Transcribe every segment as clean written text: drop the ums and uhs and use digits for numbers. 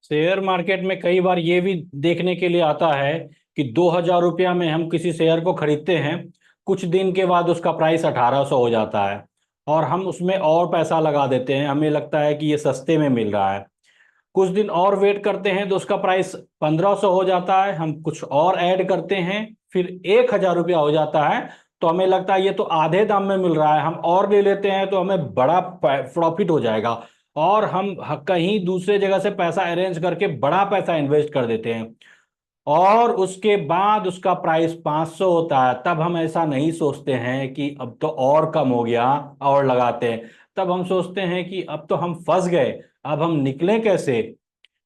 Share market में कई बार ये भी देखने के लिए आता है कि 2,000 रुपया में हम किसी शेयर को खरीदते हैं। कुछ दिन के बाद उसका प्राइस 1,800 हो जाता है और हम उसमें और पैसा लगा देते हैं, हमें लगता है कि ये सस्ते में मिल रहा है। कुछ दिन और वेट करते हैं तो उसका प्राइस 1,500 हो जाता है, हम कुछ और ऐड करते हैं, फिर 1,000 रुपया हो जाता है। तो हमें लगता है ये तो आधे दाम में मिल रहा है, हम और ले लेते हैं तो हमें बड़ा प्रॉफिट हो जाएगा। और हम कहीं दूसरे जगह से पैसा अरेंज करके बड़ा पैसा इन्वेस्ट कर देते हैं और उसके बाद उसका प्राइस 500 होता है। तब हम ऐसा नहीं सोचते हैं कि अब तो और कम हो गया और लगाते हैं। तब हम सोचते हैं कि अब तो हम फंस गए, अब हम निकलें कैसे।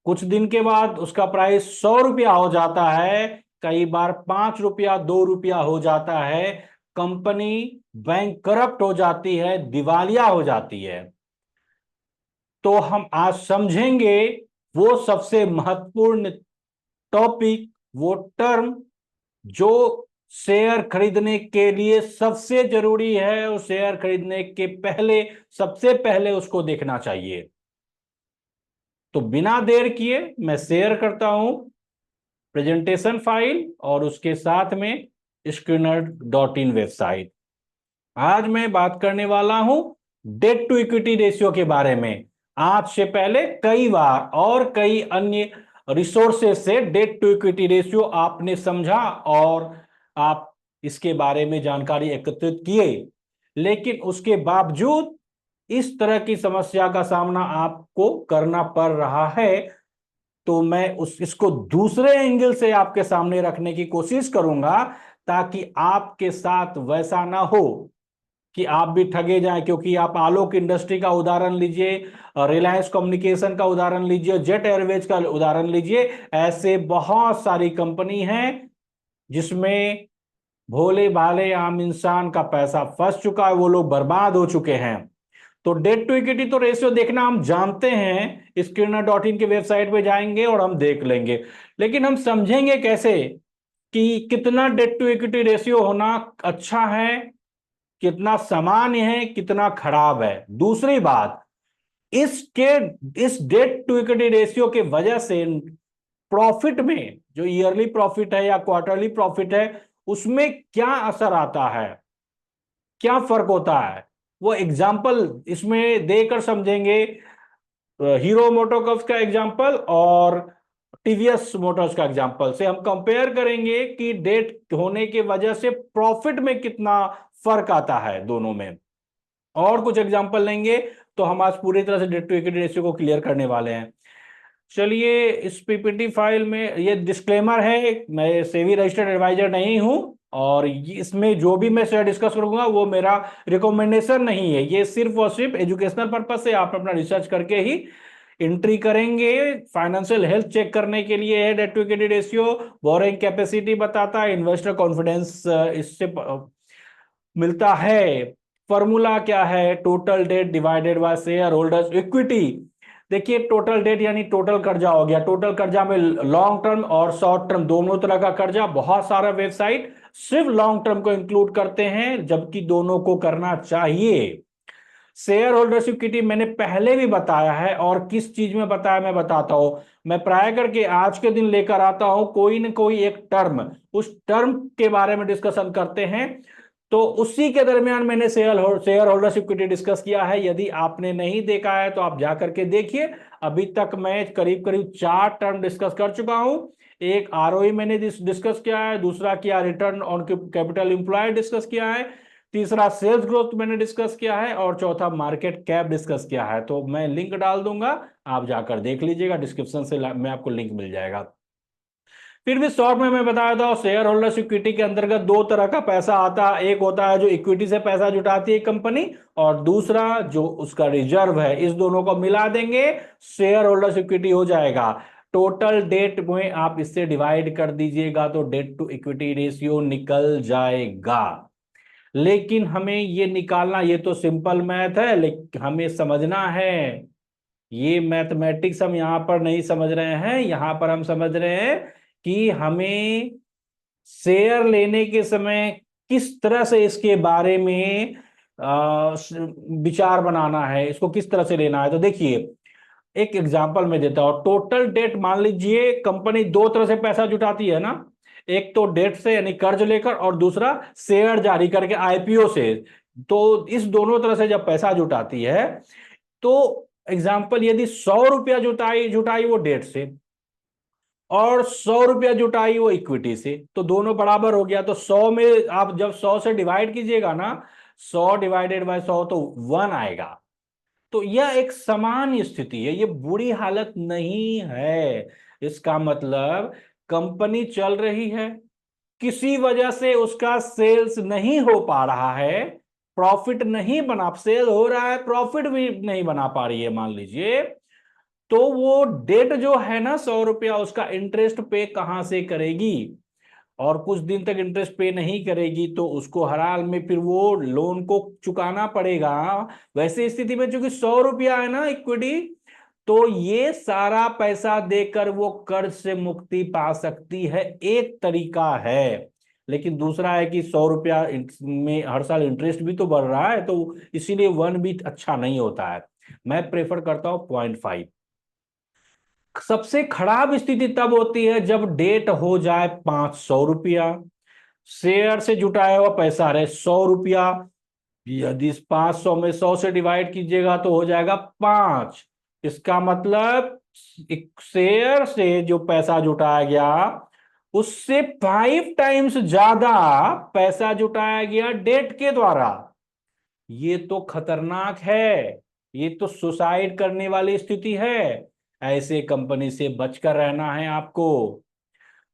कुछ दिन के बाद उसका प्राइस 100 रुपया हो जाता है, कई बार 5 रुपया 2 रुपया हो जाता है। कंपनी बैंक करप्ट हो जाती है, दिवालिया हो जाती है। तो हम आज समझेंगे वो सबसे महत्वपूर्ण टॉपिक, वो टर्म जो शेयर खरीदने के लिए सबसे जरूरी है और शेयर खरीदने के पहले सबसे पहले उसको देखना चाहिए। तो बिना देर किए मैं शेयर करता हूं प्रेजेंटेशन फाइल और उसके साथ में स्क्रीनर.इन वेबसाइट। आज मैं बात करने वाला हूं डेट टू इक्विटी रेशियो के बारे में। आज से पहले कई बार और कई अन्य रिसोर्सेज से डेट टू इक्विटी रेशियो आपने समझा और आप इसके बारे में जानकारी एकत्रित किए, लेकिन उसके बावजूद इस तरह की समस्या का सामना आपको करना पड़ रहा है। तो मैं उस इसको दूसरे एंगल से आपके सामने रखने की कोशिश करूंगा ताकि आपके साथ वैसा ना हो कि आप भी ठगे जाएं। क्योंकि आप आलोक इंडस्ट्री का उदाहरण लीजिए, रिलायंस कम्युनिकेशन का उदाहरण लीजिए, जेट एयरवेज का उदाहरण लीजिए, ऐसे बहुत सारी कंपनी हैं जिसमें भोले भाले आम इंसान का पैसा फंस चुका है, वो लोग बर्बाद हो चुके हैं। तो डेट टू इक्विटी तो रेशियो देखना हम जानते हैं, स्क्रीनर.इन की वेबसाइट पे जाएंगे और हम देख लेंगे। लेकिन हम समझेंगे कैसे कि कितना डेट टू इक्विटी रेशियो होना अच्छा है, कितना सामान्य है, कितना खराब है। दूसरी बात, इसके इस डेट टू इक्विटी रेशियो के वजह से प्रॉफिट में, जो ईयरली प्रॉफिट है या क्वार्टरली प्रॉफिट है, उसमें क्या असर आता है, क्या फर्क होता है, वो एग्जाम्पल इसमें देकर समझेंगे। हीरो मोटोकर्स का एग्जाम्पल और टीवीएस मोटर्स का एग्जाम्पल से हम कंपेयर करेंगे कि डेट होने की वजह से प्रॉफिट में कितना फर्क आता है दोनों में। और कुछ एग्जाम्पल लेंगे तो हम आज पूरी तरह से डेट टू इक्विटी रेशियो को क्लियर करने वाले हैं। चलिए, इस पीपीटी फाइल में ये डिस्क्लेमर है, मैं सेबी रजिस्टर्ड एडवाइजर नहीं हूं और इसमें जो भी मैं शेयर डिस्कस करूंगा वो मेरा रिकमेंडेशन नहीं है, ये सिर्फ और सिर्फ एजुकेशनल पर्पज से आप अपना रिसर्च करके ही एंट्री करेंगे। फाइनेंशियल हेल्थ चेक करने के लिए है debt to equity ratio, borrowing capacity बताता है, इन्वेस्टर कॉन्फिडेंस इससे मिलता है। फॉर्मूला क्या है, total date divided by share holders equity. देखिए, टोटल डेट यानी टोटल कर्जा हो गया। टोटल कर्जा में लॉन्ग टर्म और शॉर्ट टर्म दोनों तरह का कर्जा, बहुत सारा वेबसाइट सिर्फ लॉन्ग टर्म को इंक्लूड करते हैं जबकि दोनों को करना चाहिए। शेयर होल्डर्स इक्विटी मैंने पहले भी बताया है और किस चीज में बताया मैं बताता हूं। मैं प्राय करके आज के दिन लेकर आता हूं कोई न कोई एक टर्म, उस टर्म के बारे में डिस्कशन करते हैं। तो उसी के दरमियान मैंने शेयर होल्डर्स इक्विटी डिस्कस किया है। यदि आपने नहीं देखा है तो आप जाकर के देखिए। अभी तक मैं करीब करीब 4 टर्म डिस्कस कर चुका हूं। एक आरओई मैंने डिस्कस किया है, दूसरा किया return on capital employed discuss किया है, तीसरा सेल्स ग्रोथ मैंने डिस्कस किया है और चौथा मार्केट कैप डिस्कस किया है। तो मैं लिंक डाल दूंगा, आप जाकर देख लीजिएगा, डिस्क्रिप्शन से में आपको लिंक मिल जाएगा। फिर भी शॉर्ट में मैं बताया था, शेयर होल्डर्स इक्विटी के अंतर्गत दो तरह का पैसा आता है। एक होता है जो इक्विटी से पैसा जुटाती है कंपनी, और दूसरा जो उसका रिजर्व है। इस दोनों को मिला देंगे, शेयर होल्डर्स इक्विटी हो जाएगा। टोटल डेट में आप इससे डिवाइड कर दीजिएगा तो डेट टू इक्विटी रेशियो निकल जाएगा। लेकिन हमें ये निकालना, ये तो सिंपल मैथ है, लेकिन हमें समझना है ये मैथमेटिक्स हम यहां पर नहीं समझ रहे हैं। यहां पर हम समझ रहे हैं कि हमें शेयर लेने के समय किस तरह से इसके बारे में विचार बनाना है, इसको किस तरह से लेना है। तो देखिए, एक एग्जांपल मैं देता हूं। टोटल डेट, मान लीजिए कंपनी दो तरह से पैसा जुटाती है ना, एक तो डेट से यानी कर्ज लेकर, और दूसरा शेयर जारी करके आईपीओ से। तो इस दोनों तरह से जब पैसा जुटाती है, तो एग्जाम्पल यदि 100 रुपया जुटाई जुटाई वो डेट से, और 100 रुपया जुटाई वो इक्विटी से, तो दोनों बराबर हो गया। तो 100 में आप जब 100 से डिवाइड कीजिएगा ना, 100 डिवाइडेड बाय 100, तो 1 आएगा। तो यह एक समान स्थिति है, ये बुरी हालत नहीं है। इसका मतलब कंपनी चल रही है, किसी वजह से उसका सेल्स नहीं हो पा रहा है, प्रॉफिट नहीं बना, सेल हो रहा है, प्रॉफिट भी नहीं बना पा रही है मान लीजिए, तो वो डेट जो है ना 100 रुपया, उसका इंटरेस्ट पे कहां से करेगी? और कुछ दिन तक इंटरेस्ट पे नहीं करेगी तो उसको हर हाल में फिर वो लोन को चुकाना पड़ेगा। वैसे स्थिति में चूंकि 100 रुपया है ना इक्विटी, तो ये सारा पैसा देकर वो कर्ज से मुक्ति पा सकती है, एक तरीका है। लेकिन दूसरा है कि 100 रुपया में हर साल इंटरेस्ट भी तो बढ़ रहा है, तो इसीलिए 1 भी अच्छा नहीं होता है। मैं प्रेफर करता हूं 0.5। सबसे खराब स्थिति तब होती है जब डेट हो जाए 500 रुपया, शेयर से जुटाया हुआ पैसा रहे 100 रुपया। यदि इस 500 में 100 से डिवाइड कीजिएगा तो हो जाएगा 5। इसका मतलब एक शेयर से जो पैसा जुटाया गया, उससे 5 टाइम्स ज्यादा पैसा जुटाया गया डेट के द्वारा। ये तो खतरनाक है, ये तो सुसाइड करने वाली स्थिति है। ऐसे कंपनी से बचकर रहना है आपको।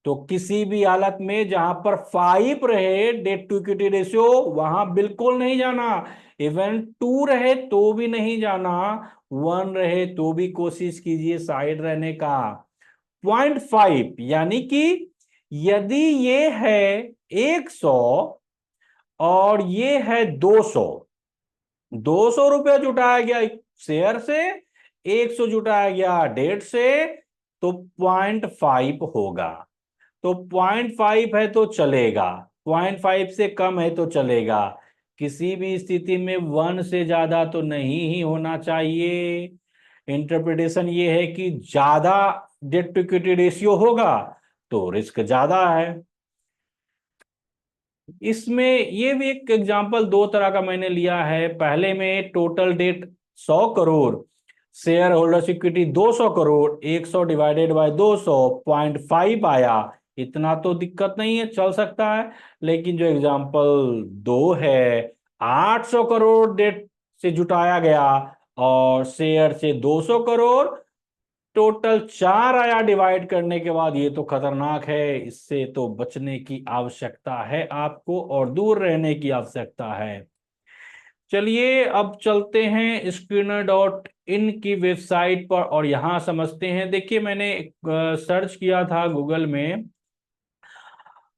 तो किसी भी हालत में जहां पर 5 रहे डेट टू इक्विटी रेशियो, वहां बिल्कुल नहीं जाना। इवन 2 रहे तो भी नहीं जाना, 1 रहे तो भी कोशिश कीजिए साइड रहने का। 0.5 यानी कि यदि ये है 100 और ये है 200, 200 रुपया जुटाया गया शेयर से, 100 जुटाया गया डेट से, तो 0.5 होगा। तो 0.5 है तो चलेगा, 0.5 से कम है तो चलेगा। किसी भी स्थिति में 1 से ज्यादा तो नहीं ही होना चाहिए। इंटरप्रिटेशन ये है कि ज्यादा डेट टू इक्विटी रेशियो होगा तो रिस्क ज्यादा है। इसमें ये भी एक एग्जांपल दो तरह का मैंने लिया है। पहले में total date 100 crore, share holders equity 200 crore, 100 divided by 200, 0.5 आया। इतना तो दिक्कत नहीं है, चल सकता है। लेकिन जो एग्जांपल दो है, 800 करोड़ डेट से जुटाया गया और शेयर से 200 करोड़, टोटल 4 आया डिवाइड करने के बाद, ये तो खतरनाक है। इससे तो बचने की आवश्यकता है आपको, और दूर रहने की आवश्यकता है। चलिए अब चलते हैं स्क्रीनर.इन की वेबसाइट पर और यहां समझते हैं। देखिए मैंने सर्च किया था गूगल में,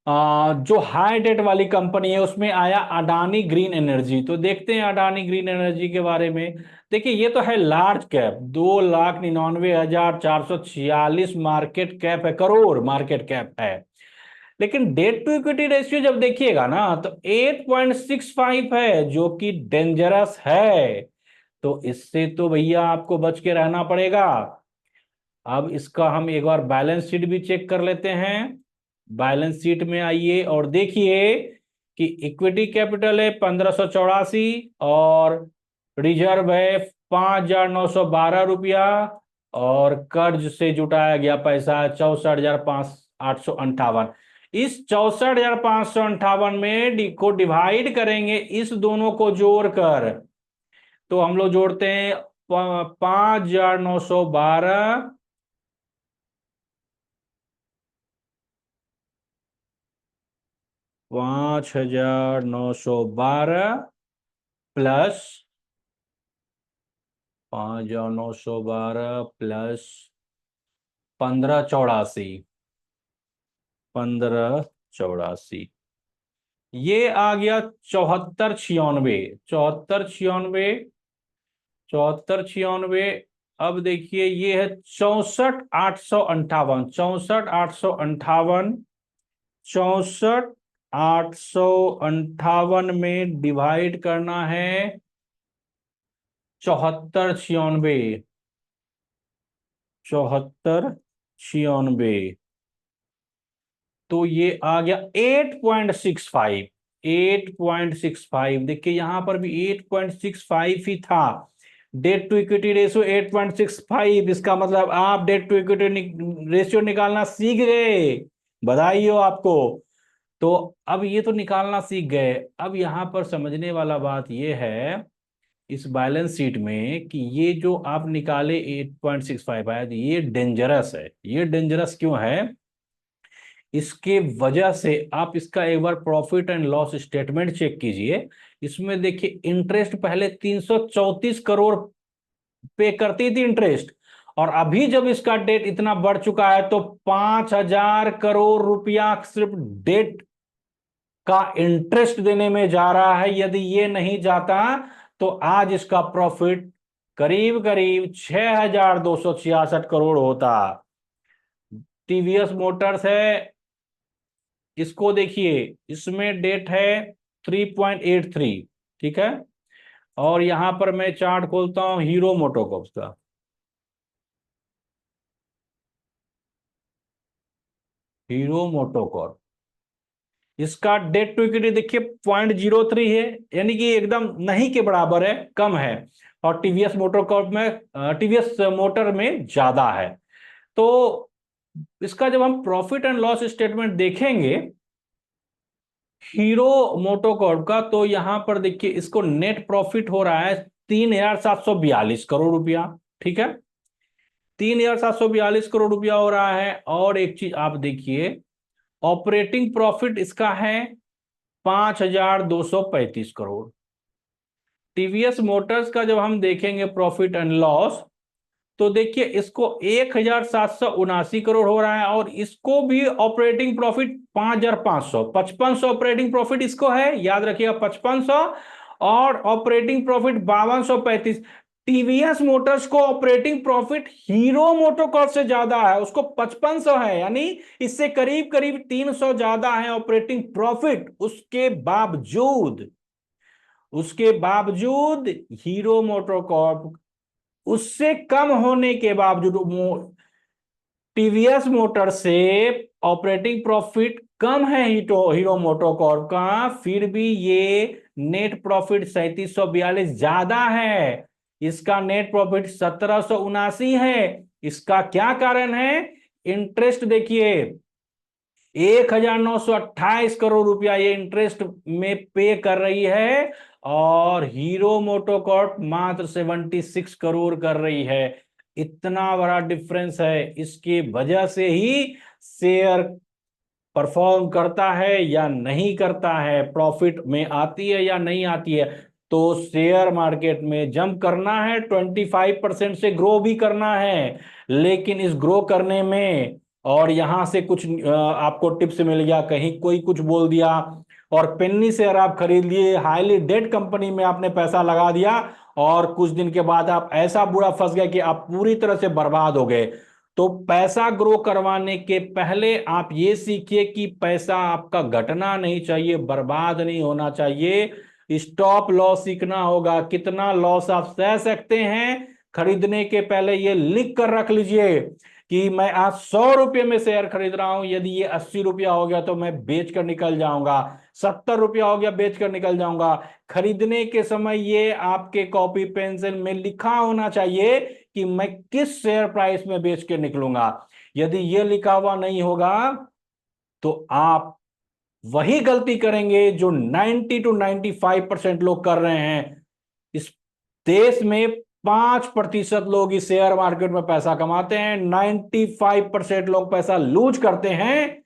जो हाई डेट वाली कंपनी है उसमें आया अडानी ग्रीन एनर्जी। तो देखते हैं अडानी ग्रीन एनर्जी के बारे में। देखिए ये तो है लार्ज कैप, 2,99,446 मार्केट कैप है, करोड़ मार्केट कैप है। लेकिन डेट टू इक्विटी रेशियो जब देखिएगा ना तो 8.65 है, जो कि डेंजरस है। तो इससे तो भैया आपको बच के रहना पड़ेगा। अब इसका हम एक बार बैलेंस शीट भी चेक कर लेते हैं। बैलेंस शीट में आइए और देखिए कि इक्विटी कैपिटल है 1584, और रिजर्व है 5,912 रुपया, और कर्ज से जुटाया गया पैसा है 64,858। इस 64,558 में को डिवाइड करेंगे इस दोनों को जोड़कर, तो हम लोग जोड़ते हैं 5,912, 5,912 प्लस 5,912 प्लस 1584, 1584, ये आ गया 7496, 7496, 7496। अब देखिए ये है 64,858, 64,858, 64,858 में डिवाइड करना है 7496। 7496, तो ये आ गया 8.65। 8.65 देखिए, यहां पर भी 8.65 ही था। डेट टू इक्विटी रेशियो 8.65, इसका मतलब आप डेट टू इक्विटी रेशियो निकालना सीख गए, बधाई हो आपको। तो अब ये तो निकालना सीख गए। अब यहां पर समझने वाला बात ये है इस बैलेंस शीट में कि ये जो आप निकाले 8.65 आया, ये डेंजरस है। ये डेंजरस क्यों है? इसके वजह से आप इसका एक बार profit and loss statement check कीजिए। इसमें देखिए, इंटरेस्ट पहले 334 करोड़ पे करती थी इंटरेस्ट, और अभी जब इसका डेट इतना बढ़ चुका है तो 5,000 करोड़ रुपया सिर्फ डेट का इंटरेस्ट देने में जा रहा है। यदि ये नहीं जाता तो आज इसका प्रॉफिट करीब करीब 6,266 करोड़ होता। टीवीएस मोटर्स है, इसको देखिए, इसमें डेट है 3.83, ठीक है। और यहां पर मैं चार्ट खोलता हूं हीरो मोटोकॉर्प का। हीरो मोटोकॉर्प, इसका डेट टू इक्विटी देखिए 0.03 है, यानी कि एकदम नहीं के बराबर है, कम है। और टीवीएस मोटर कॉर्प में, टीवीएस मोटर में ज्यादा है। तो इसका जब हम प्रॉफिट एंड लॉस स्टेटमेंट देखेंगे हीरो मोटोकॉर्प का, तो यहां पर देखिए इसको नेट प्रॉफिट हो रहा है 3,742 करोड़ रुपया, ठीक है। 3,742 करोड़ रुपया हो रहा है। और एक चीज आप देखिए, ऑपरेटिंग प्रॉफिट इसका है 5,235 करोड़। टीवीएस मोटर्स का जब हम देखेंगे प्रॉफिट एंड लॉस, तो देखिए इसको 1,779 करोड़ हो रहा है, और इसको भी ऑपरेटिंग प्रॉफिट 5,500, 5,500 ऑपरेटिंग प्रॉफिट इसको है, याद रखिएगा 5,500। और ऑपरेटिंग प्रॉफिट 5,235। टीवीएस मोटर्स को ऑपरेटिंग प्रॉफिट हीरो मोटोकॉर्प से ज्यादा है, उसको 5,500 है, यानी इससे करीब करीब 300 ज्यादा है ऑपरेटिंग प्रॉफिट। उसके बावजूद हीरो मोटोकॉर्प, उससे कम होने के बावजूद, टीवीएस मोटर से ऑपरेटिंग प्रॉफिट कम है हीरो मोटोकॉर्प का, फिर भी ये नेट प्रॉफिट 3,742 ज्यादा है। इसका नेट प्रॉफिट 1,779 है। इसका क्या कारण है? इंटरेस्ट देखिए, 1,928 करोड़ रुपया ये इंटरेस्ट में पे कर रही है, और हीरो मोटोकॉर्प मात्र 76 करोड़ कर रही है। इतना बड़ा डिफरेंस है। इसकी वजह से ही शेयर परफॉर्म करता है या नहीं करता है, प्रॉफिट में आती है या नहीं आती है। तो शेयर मार्केट में जंप करना है, 25% से ग्रो भी करना है, लेकिन इस ग्रो करने में, और यहां से कुछ आपको टिप्स मिल गया, कहीं कोई कुछ बोल दिया और पेन्नी शेयर आप खरीद लिए, हाईली डेट कंपनी में आपने पैसा लगा दिया, और कुछ दिन के बाद आप ऐसा बुरा फंस गए कि आप पूरी तरह से बर्बाद हो गए। तो पैसा ग्रो करवाने के पहले आप ये सीखिए कि पैसा आपका घटना नहीं चाहिए, बर्बाद नहीं होना चाहिए। स्टॉप लॉस सीखना होगा, कितना लॉस आप सह सकते हैं। खरीदने के पहले ये लिख कर रख लीजिए कि मैं आज 100 रुपये में शेयर खरीद रहा हूं, यदि ये 80 रुपया हो गया तो मैं बेच कर निकल जाऊंगा, 70 रुपया हो गया बेच कर निकल जाऊंगा। खरीदने के समय ये आपके कॉपी पेंसिल में लिखा होना चाहिए कि मैं किस शेयर प्राइस में बेच के निकलूंगा। यदि यह लिखा हुआ नहीं होगा तो आप वही गलती करेंगे जो 90 to 95% लोग कर रहे हैं। इस देश में 5% लोग इस शेयर मार्केट में पैसा कमाते हैं, 95% लोग पैसा लूज करते हैं।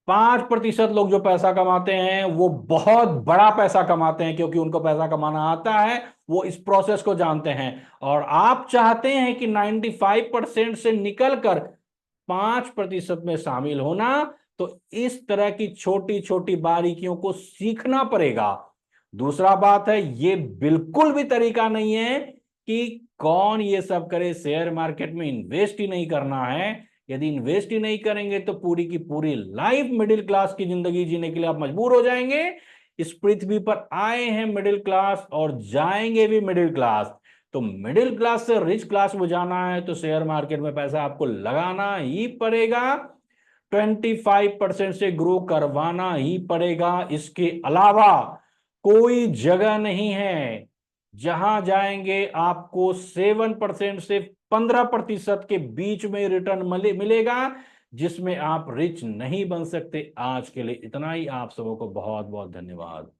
5% लोग जो पैसा कमाते हैं वो बहुत बड़ा पैसा कमाते हैं, क्योंकि उनको पैसा कमाना आता है, वो इस प्रोसेस को जानते हैं। और आप चाहते हैं कि 95% से निकलकर 5% में शामिल होना, तो इस तरह की छोटी छोटी बारीकियों को सीखना पड़ेगा। दूसरा बात है, ये बिल्कुल भी तरीका नहीं है कि कौन ये सब करे, शेयर मार्केट में इन्वेस्ट ही नहीं करना है। यदि इन्वेस्ट ही नहीं करेंगे तो पूरी की पूरी लाइफ मिडिल क्लास की जिंदगी जीने के लिए आप मजबूर हो जाएंगे। इस पृथ्वी पर आए हैं मिडिल क्लास और जाएंगे भी मिडिल क्लास। तो मिडिल क्लास से रिच क्लास में जाना है तो शेयर मार्केट में पैसा आपको लगाना ही पड़ेगा, 25% से ग्रो करवाना ही पड़ेगा। इसके अलावा कोई जगह नहीं है जहां जाएंगे आपको 7% से 15% के बीच में रिटर्न मिलेगा, जिसमें आप रिच नहीं बन सकते। आज के लिए इतना ही। आप सबों को बहुत बहुत धन्यवाद।